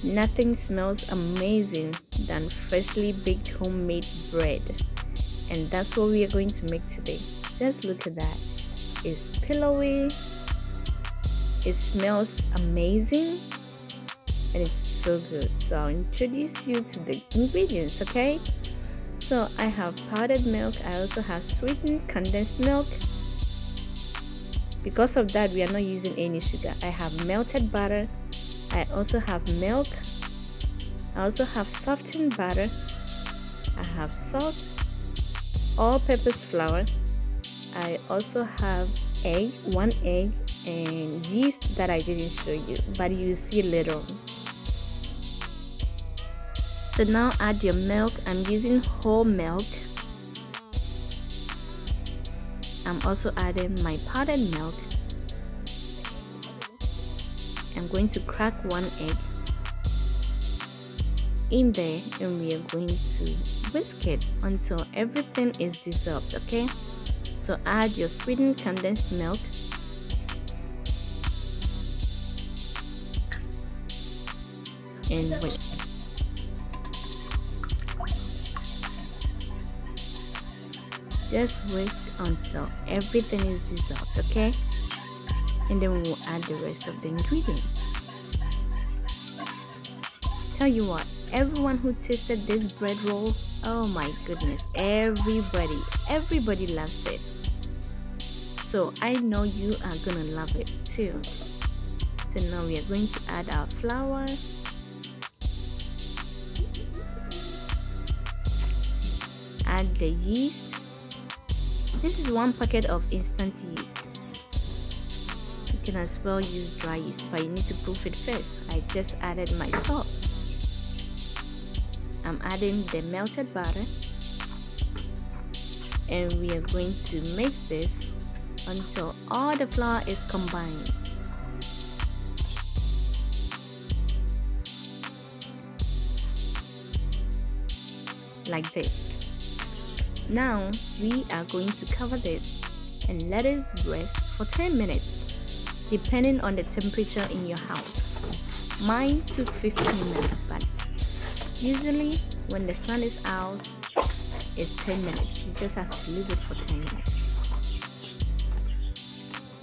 Nothing smells amazing than freshly baked homemade bread. And that's what we are going to make today. Just look at that. It's pillowy, it smells amazing, and it's so good. So I'll introduce you to the ingredients, okay? So I have powdered milk, I also have sweetened condensed milk. Because of that, we are not using any sugar. I have melted butter, I also have milk, I also have softened butter, I have salt, all-purpose flour, I also have one egg, and yeast that I didn't show you, but you see later on. So now add your milk. I'm using whole milk. I'm also adding my powdered milk. I'm going to crack one egg in there, and we are going to whisk it until everything is dissolved, okay? So add your sweetened condensed milk, and whisk. Just whisk until everything is dissolved, okay? And then we'll add the rest of the ingredients. Tell you what, everyone who tasted this bread roll, oh my goodness, everybody loves it. So I know you are gonna love it too. So now we are going to add our flour, add the yeast. This is 1 packet of instant yeast. You can as well use dry yeast, but you need to proof it first. I just added my salt. I'm adding the melted butter, and we are going to mix this until all the flour is combined. Like this. Now we are going to cover this and let it rest for 10 minutes, depending on the temperature in your house. Mine took 15 minutes, but usually when the sun is out, it's 10 minutes. You just have to leave it for 10 minutes.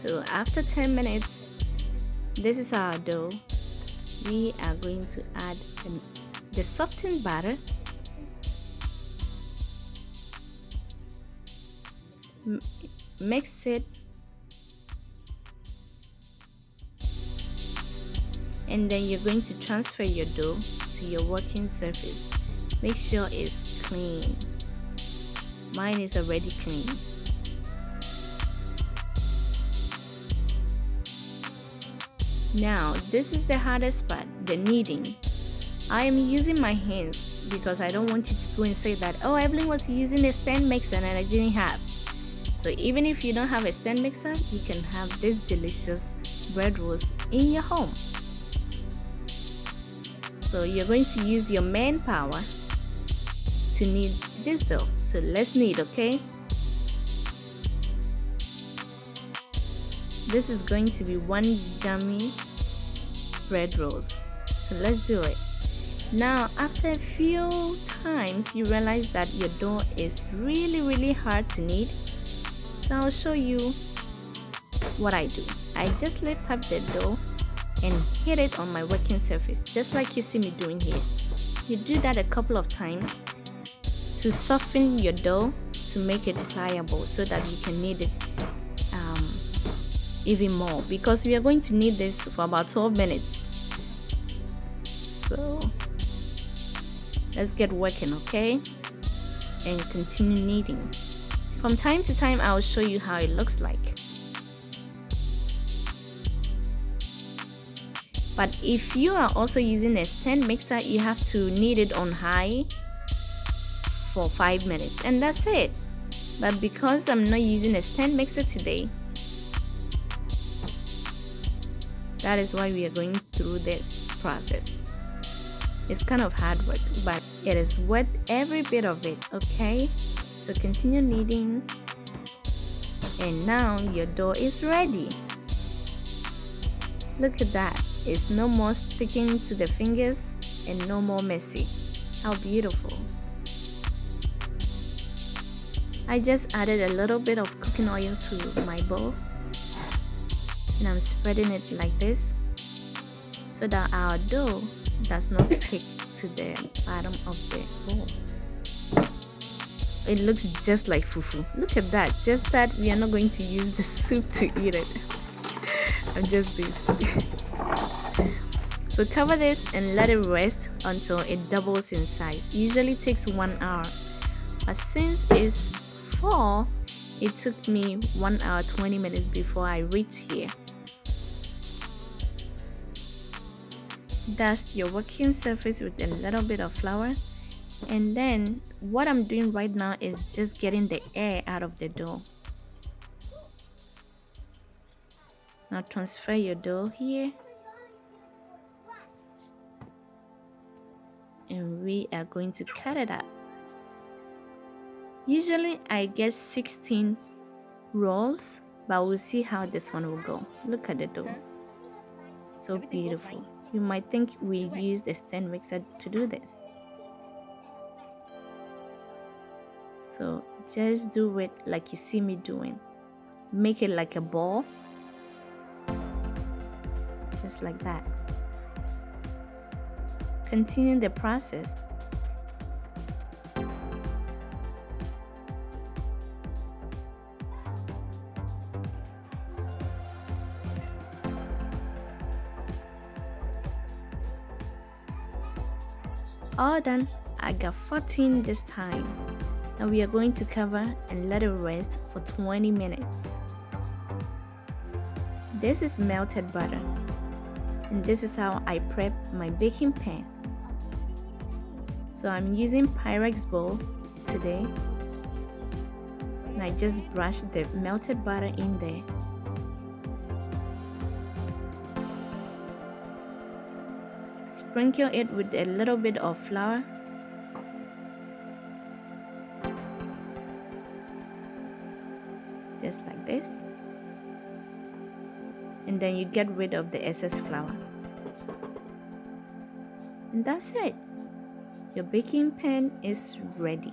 So after 10 minutes, this is our dough. We are going to add the softened butter, mix it, and then you're going to transfer your dough to your working surface. Make sure it's clean. Mine is already clean. Now this is the hardest part, the kneading. I am using my hands because I don't want you to go and say that, oh, Evelyn was using a stand mixer and I didn't have. So even if you don't have a stand mixer, you can have this delicious bread rolls in your home. So you're going to use your manpower to knead this dough. So let's knead, okay? This is going to be one yummy bread rolls. So let's do it. Now after a few times you realize that your dough is really hard to knead. So I'll show you what I do. I just lift up the dough and hit it on my working surface, just like you see me doing here. You do that a couple of times to soften your dough, to make it pliable so that you can knead it even more, because we are going to knead this for about 12 minutes. So let's get working, okay? And continue kneading. From time to time, I'll show you how it looks like. But if you are also using a stand mixer, you have to knead it on high for 5 minutes, and that's it. But because I'm not using a stand mixer today, that is why we are going through this process. It's kind of hard work, but it is worth every bit of it, okay? So continue kneading, and now your dough is ready. Look at that. It's no more sticking to the fingers and no more messy. How beautiful. I just added a little bit of cooking oil to my bowl, and I'm spreading it like this so that our dough does not stick to the bottom of the bowl. It looks just like fufu. Look at that. Just that we are not going to use the soup to eat it. I'm just this. So cover this and let it rest until it doubles in size. Usually takes 1 hour, but since it's fall, it took me 1 hour 20 minutes before I reached here. Dust your working surface with a little bit of flour, and then what I'm doing right now is just getting the air out of the dough. Now transfer your dough here, and we are going to cut it up. Usually I get 16 rolls, but we'll see how this one will go. Look at the dough, so beautiful. You might think we used a stand mixer to do this. So just do it like you see me doing. Make it like a ball, just like that. Continue the process. All done. I got 14 this time. Now we are going to cover and let it rest for 20 minutes. This is melted butter, and this is how I prep my baking pan. So I'm using Pyrex bowl today, and I just brush the melted butter in there. Sprinkle it with a little bit of flour. Just like this. And then you get rid of the excess flour. And that's it. Your baking pan is ready.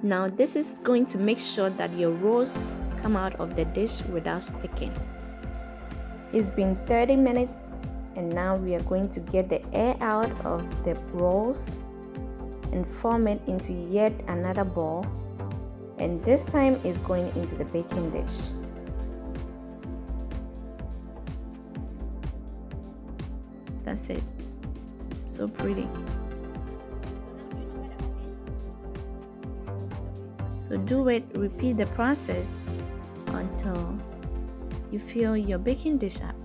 Now this is going to make sure that your rolls come out of the dish without sticking. It's been 30 minutes, and now we are going to get the air out of the rolls and form it into yet another ball, and this time it's going into the baking dish. That's it. So pretty. So do it, repeat the process until you fill your baking dish up.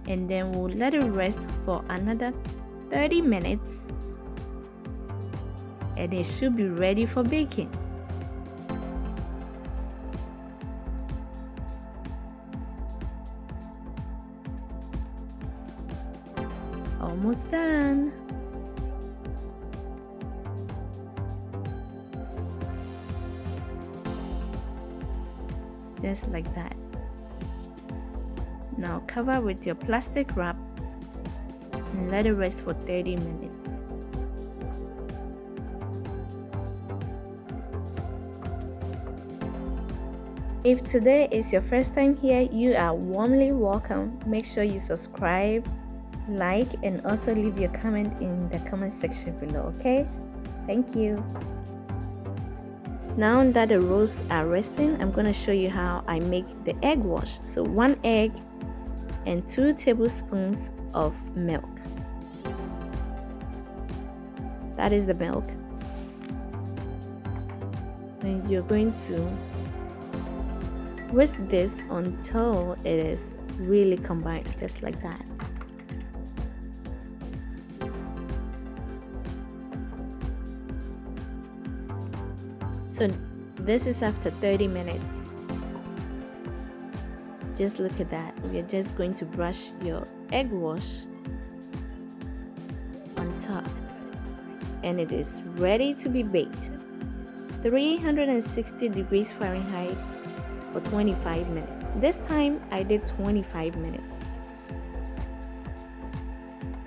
And then we'll let it rest for another 30 minutes, and it should be ready for baking. Almost done. Just like that. Now cover with your plastic wrap and let it rest for 30 minutes. If today is your first time here, you are warmly welcome. Make sure you subscribe, like, and also leave your comment in the comment section below, okay? Thank you. Now that the rolls are resting, I'm going to show you how I make the egg wash. So 1 egg and 2 tablespoons of milk. That is the milk. And you're going to whisk this until it is really combined, just like that. So this is after 30 minutes. Just look at that. We're just going to brush your egg wash on top, and it is ready to be baked. 360 degrees Fahrenheit for 25 minutes. This time I did 25 minutes.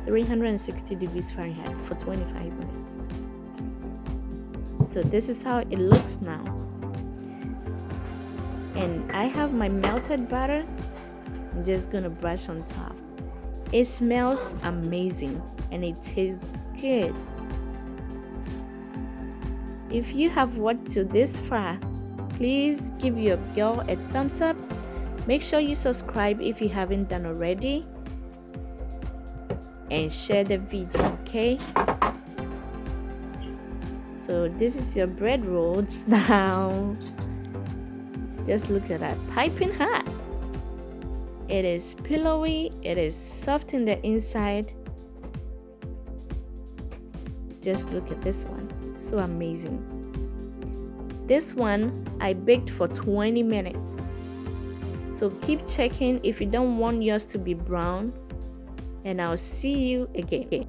360 degrees Fahrenheit for 25 minutes. So this is how it looks now. And I have my melted butter. I'm just gonna brush on top. It smells amazing and it tastes good. If you have watched to this far, please give your girl a thumbs up. Make sure you subscribe if you haven't done already, and share the video, okay? So this is your bread rolls now. Just look at that, piping hot. It is pillowy, it is soft in the inside. Just look at this one, so amazing. This one I baked for 20 minutes. So keep checking if you don't want yours to be brown, and I'll see you again.